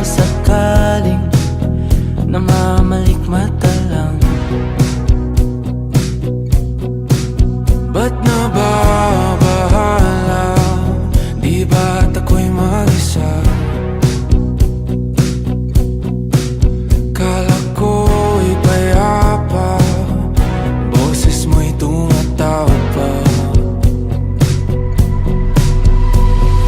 sakaling namamalikmata lang. Ba't nababahala? Di ba't ako'y mag-isa? Kala ko'y payapa, boses mo'y tumatawag pa.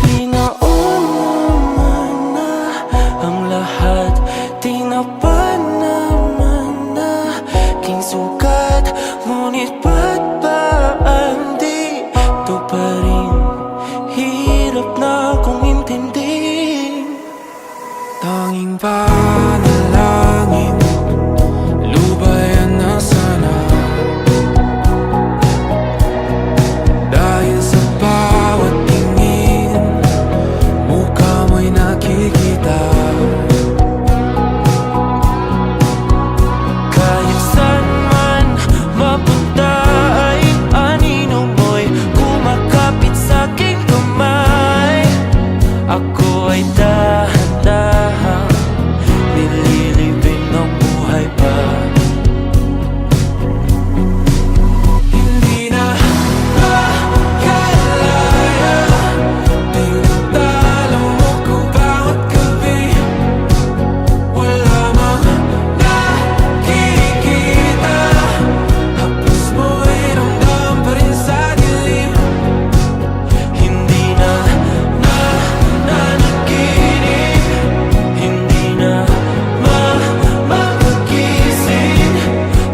Di naman na ang lahat, di na pa naman na king sukat. Ngunit ba't ba di ito pa rin? Hirap na kong intindihin. Tanging panalangin, lubayan na sana. Dahil sa bawat tingin, mukha mo'y nakikita. Kahit saan man mapunta ay anino mo'y kumakapit sa'king kamay. Ako ay dahan-dahan nililibing ng buhay pa. Hindi na makalaya, tinatalo mo ko bawat gabi. Wala mang nakikita, hapos mo'y ramdam pa rin sa dilim. Hindi na nanaginip, hindi na makagising.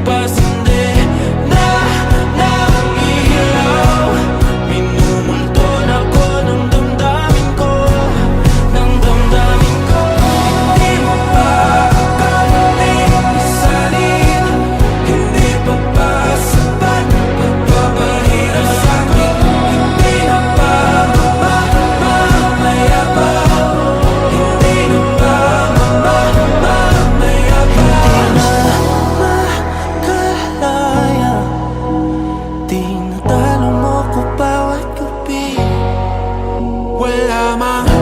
Pasindi na ng ilaw, minumulton ako ng damdamin ko, ng damdamin ko. Hindi mo pa akalain isalin, hindi pa ba sapat pagpapahirap sa'kin? Hindi na ba mamayabang? Hindi na ba mamayabang? Makalaya, tinatalo mo ko bawat gabi. Wala mang